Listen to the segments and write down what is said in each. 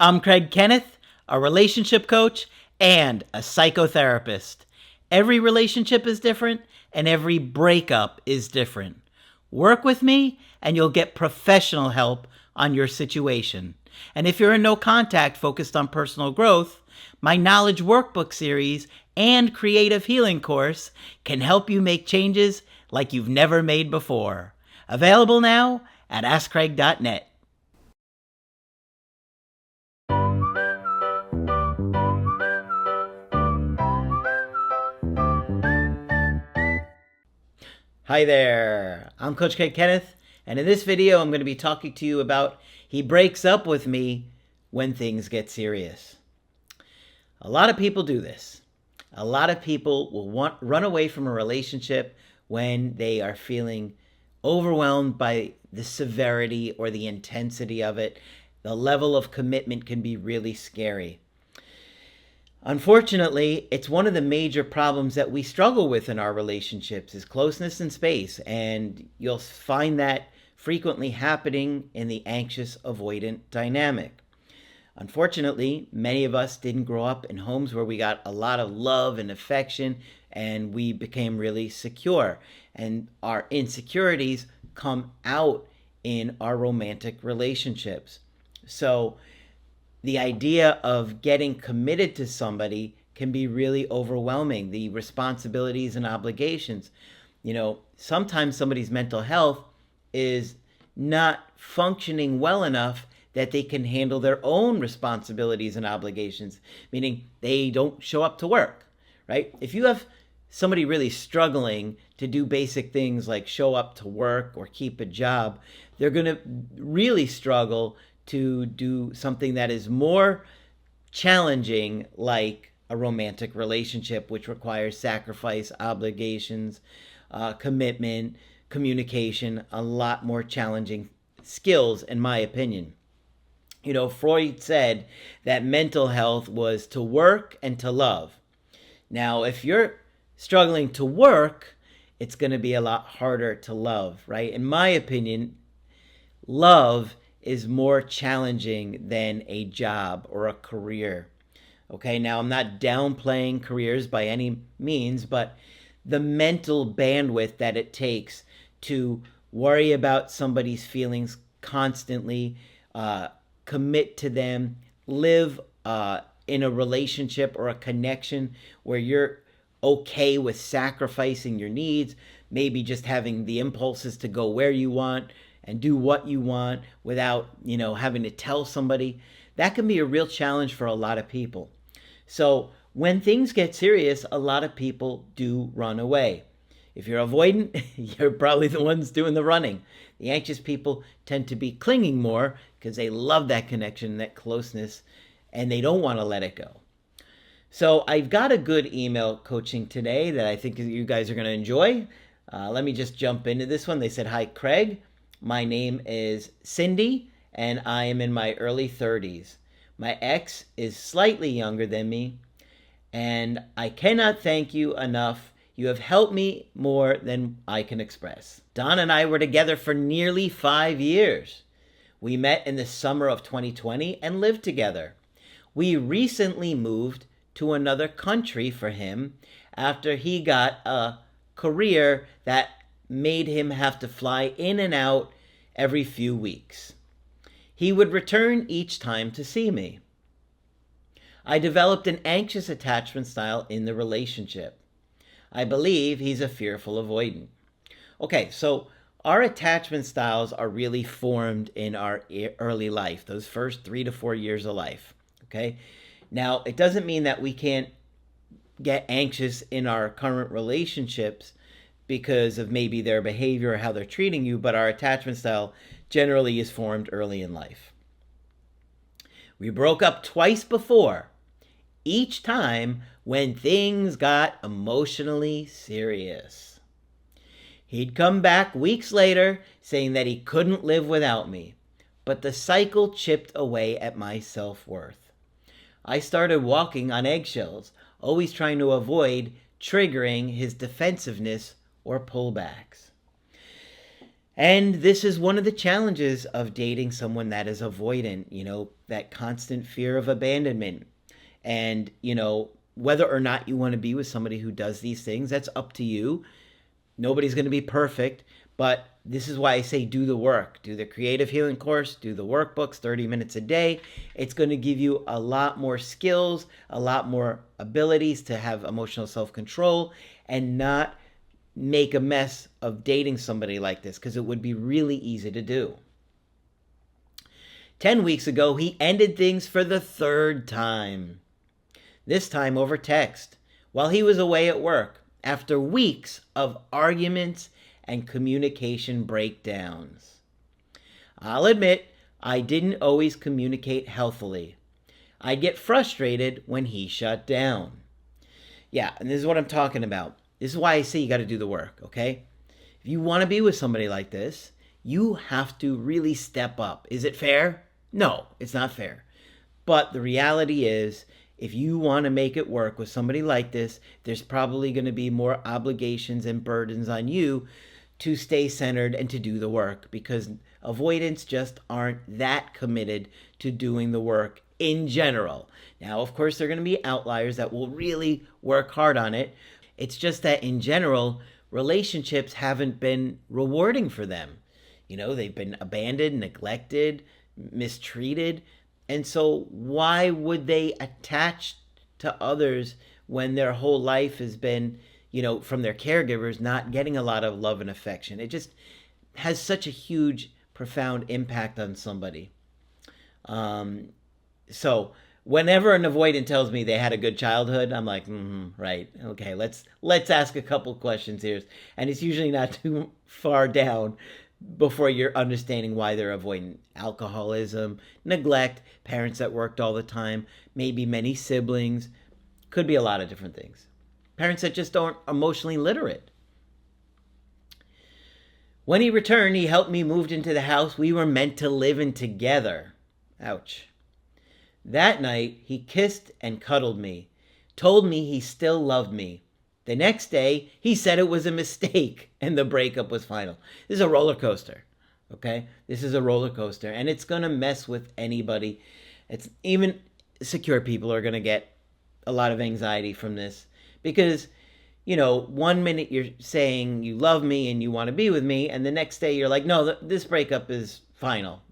I'm Kenneth, a relationship coach and a psychotherapist. Every relationship is different and every breakup is different. Work with me and you'll get professional help on your situation. And if you're in no contact focused on personal growth, my Knowledge Workbook series and Creative Healing course can help you make changes like you've never made before. Available now at AskCraig.net. Hi there, I'm Coach Kenneth, and in this video I'm going to be talking to you about he breaks up with me when things get serious. A lot of people do this. A lot of people will run away from a relationship when they are feeling overwhelmed by the severity or the intensity of it. The level of commitment can be really scary. Unfortunately, it's one of the major problems that we struggle with in our relationships is closeness and space, and you'll find that frequently happening in the anxious avoidant dynamic. Unfortunately, many of us didn't grow up in homes where we got a lot of love and affection and we became really secure, and our insecurities come out in our romantic relationships. So the idea of getting committed to somebody can be really overwhelming. The responsibilities and obligations. Sometimes somebody's mental health is not functioning well enough that they can handle their own responsibilities and obligations, meaning they don't show up to work, right? If you have somebody really struggling to do basic things like show up to work or keep a job, they're going to really struggle to do something that is more challenging, like a romantic relationship, which requires sacrifice, obligations, commitment, communication, a lot more challenging skills, in my opinion. Freud said that mental health was to work and to love. Now, if you're struggling to work, it's going to be a lot harder to love, right? In my opinion, love is more challenging than a job or a career. Okay, now I'm not downplaying careers by any means, but the mental bandwidth that it takes to worry about somebody's feelings constantly, commit to them, live in a relationship or a connection where you're okay with sacrificing your needs, maybe just having the impulses to go where you want and do what you want without, having to tell somebody. That can be a real challenge for a lot of people. So when things get serious, a lot of people do run away. If you're avoidant, you're probably the ones doing the running. The anxious people tend to be clinging more because they love that connection, that closeness, and they don't want to let it go. So I've got a good email coaching today that I think you guys are going to enjoy. Let me just jump into this one. They said, "Hi, Craig. My name is Cindy, and I am in my early 30s. My ex is slightly younger than me, and I cannot thank you enough. You have helped me more than I can express. Don and I were together for nearly 5 years. We met in the summer of 2020 and lived together. We recently moved to another country for him after he got a career that made him have to fly in and out every few weeks. He would return each time to see me. I developed an anxious attachment style in the relationship. I believe he's a fearful avoidant." Okay, so our attachment styles are really formed in our early life, those first 3 to 4 years of life. Okay, now it doesn't mean that we can't get anxious in our current relationships because of maybe their behavior or how they're treating you, but our attachment style generally is formed early in life. We broke up twice before, each time when things got emotionally serious. He'd come back weeks later saying that he couldn't live without me, but the cycle chipped away at my self-worth. I started walking on eggshells, always trying to avoid triggering his defensiveness or pullbacks. And this is one of the challenges of dating someone that is avoidant, that constant fear of abandonment. And, whether or not you want to be with somebody who does these things, that's up to you. Nobody's going to be perfect, but this is why I say do the work. Do the creative healing course, do the workbooks, 30 minutes a day. It's going to give you a lot more skills, a lot more abilities to have emotional self-control and not make a mess of dating somebody like this, because it would be really easy to do. 10 weeks ago, he ended things for the third time. This time over text, while he was away at work, after weeks of arguments and communication breakdowns. I'll admit, I didn't always communicate healthily. I'd get frustrated when he shut down. Yeah, and this is what I'm talking about. This is why I say you got to do the work, okay? If you want to be with somebody like this, you have to really step up. Is it fair? No, it's not fair. But the reality is, if you want to make it work with somebody like this, there's probably going to be more obligations and burdens on you to stay centered and to do the work, because avoidants just aren't that committed to doing the work in general. Now, of course, there are going to be outliers that will really work hard on it. It's just that in general, relationships haven't been rewarding for them. They've been abandoned, neglected, mistreated. And so why would they attach to others when their whole life has been, from their caregivers, not getting a lot of love and affection? It just has such a huge, profound impact on somebody. So whenever an avoidant tells me they had a good childhood, I'm like, right, okay, let's ask a couple questions here. And it's usually not too far down before you're understanding why they're avoidant. Alcoholism, neglect, parents that worked all the time, maybe many siblings, could be a lot of different things. Parents that just aren't emotionally literate. When he returned, he helped me move into the house we were meant to live in together. Ouch. That night, he kissed and cuddled me, told me he still loved me. The next day, he said it was a mistake and the breakup was final. This is a roller coaster, okay? This is a roller coaster, and it's going to mess with anybody. It's even secure people are going to get a lot of anxiety from this because, 1 minute you're saying you love me and you want to be with me, and the next day you're like, no, this breakup is final.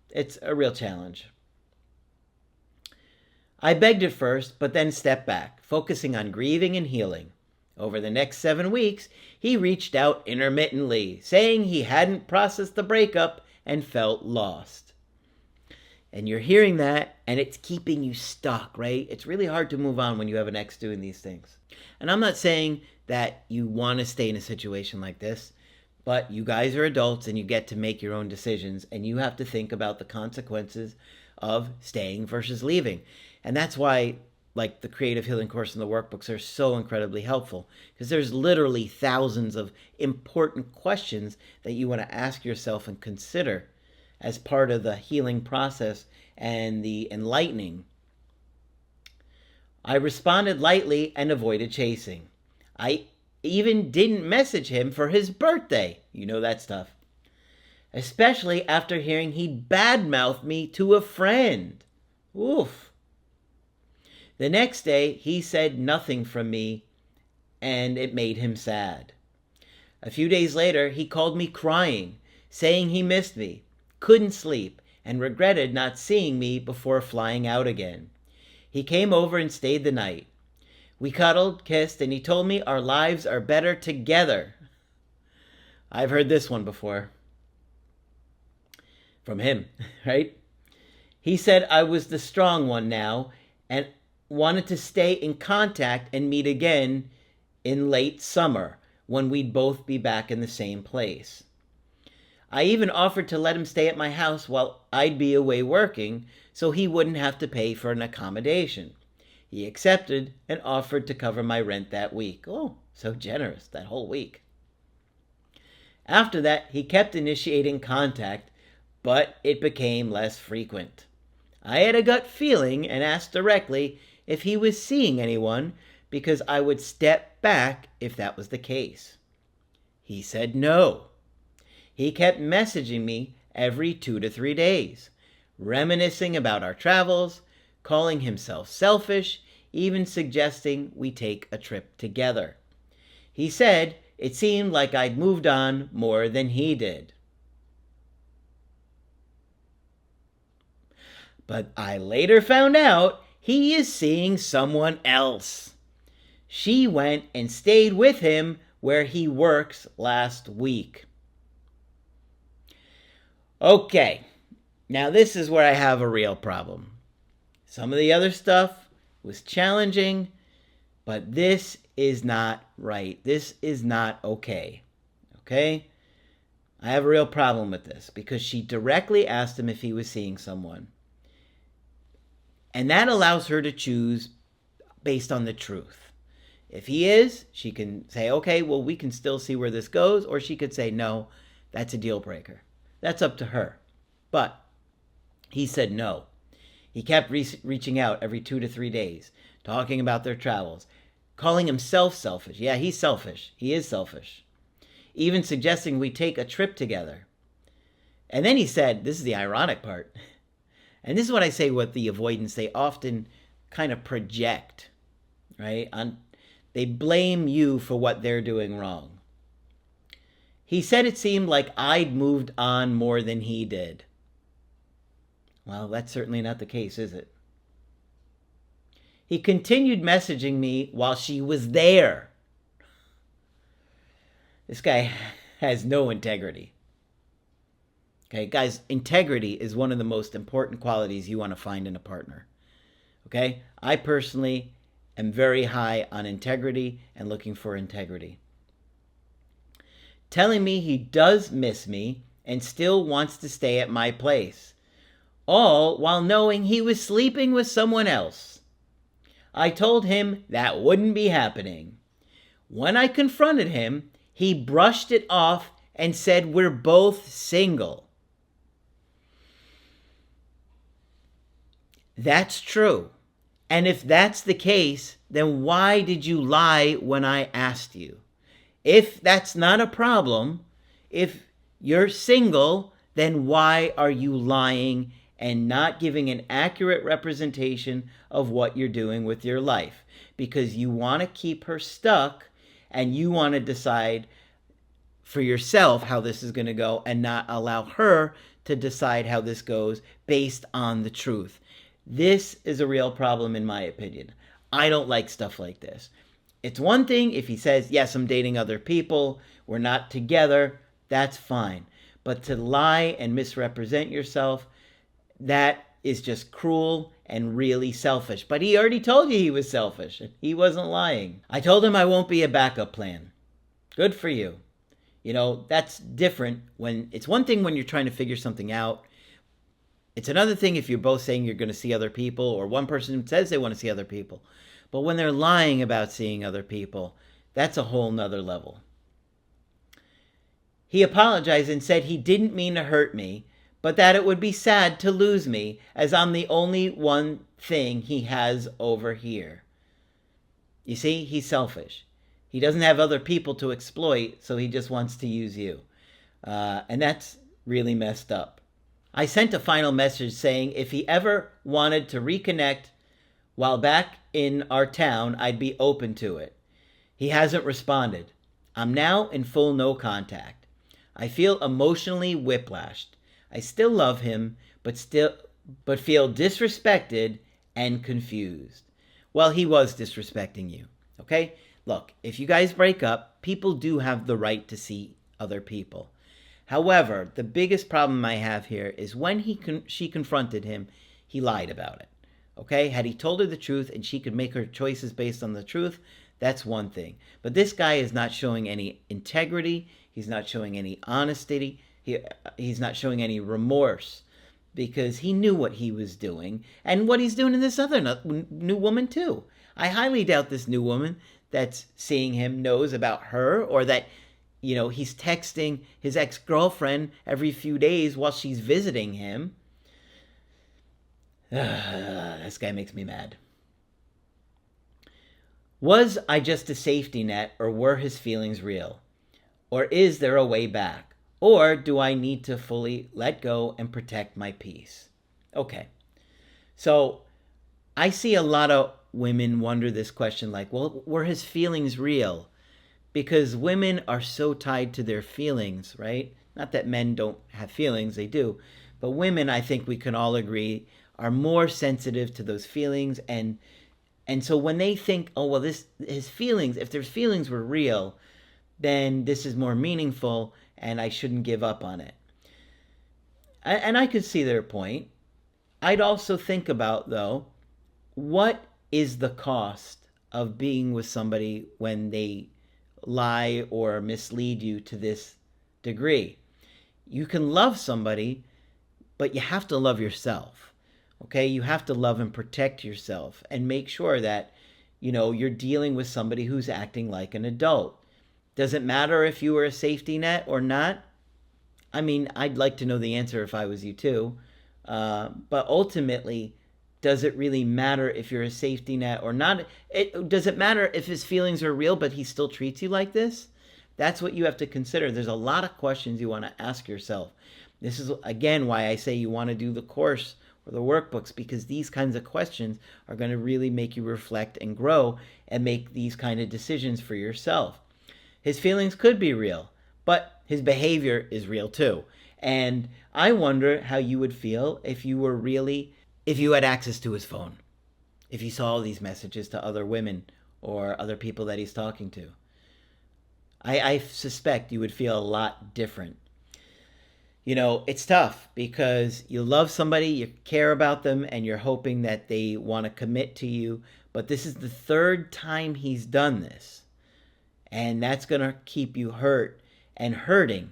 It's a real challenge. I begged at first, but then stepped back, focusing on grieving and healing. Over the next 7 weeks, he reached out intermittently, saying he hadn't processed the breakup and felt lost. And you're hearing that, and it's keeping you stuck, right? It's really hard to move on when you have an ex doing these things. And I'm not saying that you want to stay in a situation like this, but you guys are adults and you get to make your own decisions, and you have to think about the consequences of staying versus leaving. And that's why, the creative healing course and the workbooks are so incredibly helpful, because there's literally thousands of important questions that you want to ask yourself and consider as part of the healing process and the enlightening. I responded lightly and avoided chasing. I even didn't message him for his birthday. You know that stuff. Especially after hearing he'd badmouthed me to a friend. Oof. The next day, he said nothing from me, and it made him sad. A few days later, he called me crying, saying he missed me, couldn't sleep, and regretted not seeing me before flying out again. He came over and stayed the night. We cuddled, kissed, and he told me our lives are better together. I've heard this one before. From him, right? He said I was the strong one now, and wanted to stay in contact and meet again in late summer when we'd both be back in the same place. I even offered to let him stay at my house while I'd be away working so he wouldn't have to pay for an accommodation. He accepted and offered to cover my rent that week. Oh, so generous, that whole week. After that, he kept initiating contact, but it became less frequent. I had a gut feeling and asked directly if he was seeing anyone, because I would step back if that was the case. He said no. He kept messaging me every 2 to 3 days, reminiscing about our travels, calling himself selfish, even suggesting we take a trip together. He said it seemed like I'd moved on more than he did. But I later found out he is seeing someone else. She went and stayed with him where he works last week. Okay, now this is where I have a real problem. Some of the other stuff was challenging, but this is not right. This is not okay. Okay? I have a real problem with this because she directly asked him if he was seeing someone. And that allows her to choose based on the truth. If he is, she can say, okay, well, we can still see where this goes. Or she could say, no, that's a deal breaker. That's up to her. But he said no. He kept reaching out every 2 to 3 days, talking about their travels, calling himself selfish. Yeah, he's selfish. He is selfish. Even suggesting we take a trip together. And then he said, this is the ironic part. And this is what I say with the avoidance. They often kind of project, right? They blame you for what they're doing wrong. He said it seemed like I'd moved on more than he did. Well, that's certainly not the case, is it? He continued messaging me while she was there. This guy has no integrity. Okay, guys, integrity is one of the most important qualities you want to find in a partner. Okay? I personally am very high on integrity and looking for integrity. Telling me he does miss me and still wants to stay at my place, all while knowing he was sleeping with someone else. I told him that wouldn't be happening. When I confronted him, he brushed it off and said we're both single. That's true. And if that's the case, then why did you lie when I asked you? If that's not a problem, if you're single, then why are you lying and not giving an accurate representation of what you're doing with your life? Because you want to keep her stuck and you want to decide for yourself how this is going to go and not allow her to decide how this goes based on the truth. This is a real problem in my opinion. I don't like stuff like this. It's one thing if he says, yes, I'm dating other people, we're not together, that's fine. But to lie and misrepresent yourself, that is just cruel and really selfish. But he already told you he was selfish. He wasn't lying. I told him I won't be a backup plan. Good for you. You know, that's different when it's one thing when you're trying to figure something out. It's another thing if you're both saying you're going to see other people or one person says they want to see other people. But when they're lying about seeing other people, that's a whole nother level. He apologized and said he didn't mean to hurt me, but that it would be sad to lose me as I'm the only one thing he has over here. You see, he's selfish. He doesn't have other people to exploit, so he just wants to use you. And that's really messed up. I sent a final message saying if he ever wanted to reconnect while back in our town, I'd be open to it. He hasn't responded. I'm now in full no contact. I feel emotionally whiplashed. I still love him, but feel disrespected and confused. Well, he was disrespecting you, okay? Look, if you guys break up, people do have the right to see other people. However, the biggest problem I have here is when she confronted him, he lied about it. Okay? Had he told her the truth and she could make her choices based on the truth, that's one thing. But this guy is not showing any integrity. He's not showing any honesty. He's not showing any remorse because he knew what he was doing and what he's doing in this other new woman too. I highly doubt this new woman that's seeing him knows about her or that he's texting his ex-girlfriend every few days while she's visiting him. This guy makes me mad. Was I just a safety net or were his feelings real? Or is there a way back? Or do I need to fully let go and protect my peace? Okay. So I see a lot of women wonder this question like, well, were his feelings real? Because women are so tied to their feelings, right? Not that men don't have feelings, they do. But women, I think we can all agree, are more sensitive to those feelings. And so when they think, oh, well, his feelings, if their feelings were real, then this is more meaningful and I shouldn't give up on it. And I could see their point. I'd also think about, though, what is the cost of being with somebody when they lie or mislead you to this degree? You can love somebody, but you have to love yourself. Okay? You have to love and protect yourself and make sure that, you're dealing with somebody who's acting like an adult. Does it matter if you were a safety net or not? I mean, I'd like to know the answer if I was you too. But ultimately, does it really matter if you're a safety net or not? Does it matter if his feelings are real, but he still treats you like this? That's what you have to consider. There's a lot of questions you want to ask yourself. This is, again, why I say you want to do the course or the workbooks, because these kinds of questions are going to really make you reflect and grow and make these kind of decisions for yourself. His feelings could be real, but his behavior is real too. And I wonder how you would feel if you had access to his phone, if you saw all these messages to other women or other people that he's talking to. I suspect you would feel a lot different. It's tough because you love somebody, you care about them, and you're hoping that they want to commit to you. But this is the third time he's done this. And that's going to keep you hurt and hurting.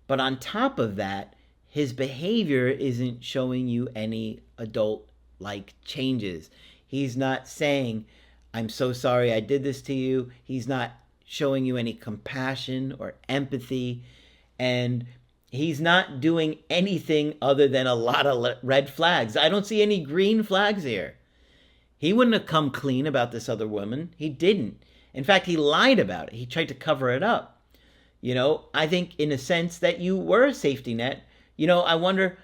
But on top of that, his behavior isn't showing you any adult-like changes. He's not saying, I'm so sorry I did this to you. He's not showing you any compassion or empathy. And he's not doing anything other than a lot of red flags. I don't see any green flags here. He wouldn't have come clean about this other woman. He didn't. In fact, he lied about it. He tried to cover it up. I think in a sense that you were a safety net. I wonder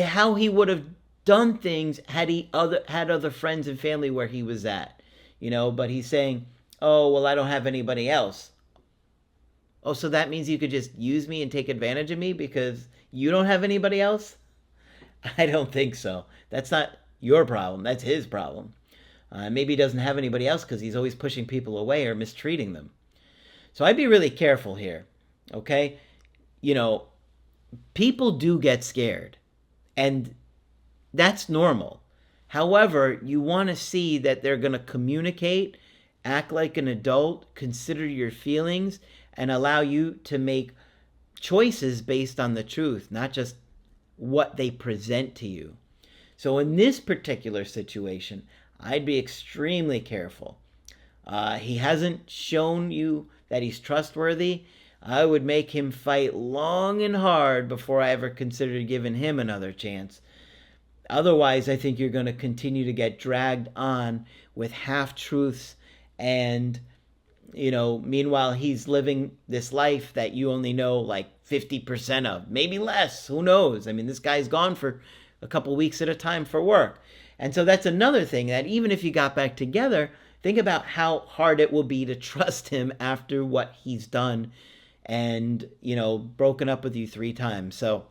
how he would have done things had he had other friends and family where he was at. But he's saying, oh, well, I don't have anybody else. Oh, so that means you could just use me and take advantage of me because you don't have anybody else? I don't think so. That's not your problem. That's his problem. Maybe he doesn't have anybody else because he's always pushing people away or mistreating them. So I'd be really careful here, okay? People do get scared, and that's normal. However, you want to see that they're going to communicate, act like an adult, consider your feelings, and allow you to make choices based on the truth, not just what they present to you. So in this particular situation, I'd be extremely careful. He hasn't shown you that he's trustworthy. I would make him fight long and hard before I ever considered giving him another chance. Otherwise, I think you're going to continue to get dragged on with half-truths and, meanwhile, he's living this life that you only know like 50% of, maybe less. Who knows? I mean, this guy's gone for a couple weeks at a time for work. And so that's another thing that even if you got back together, think about how hard it will be to trust him after what he's done and, broken up with you 3 times. So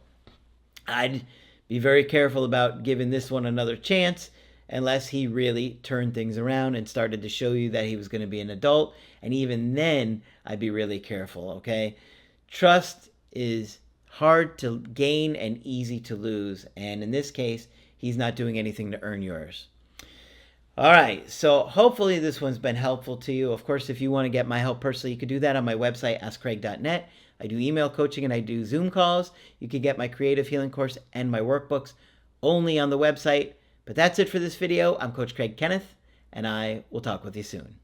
I'd be very careful about giving this one another chance unless he really turned things around and started to show you that he was going to be an adult. And even then, I'd be really careful, okay? Trust is hard to gain and easy to lose. And in this case, he's not doing anything to earn yours. All right, so hopefully this one's been helpful to you. Of course, if you want to get my help personally, you can do that on my website, askcraig.net. I do email coaching and I do Zoom calls. You can get my creative healing course and my workbooks only on the website. But that's it for this video. I'm Coach Craig Kenneth, and I will talk with you soon.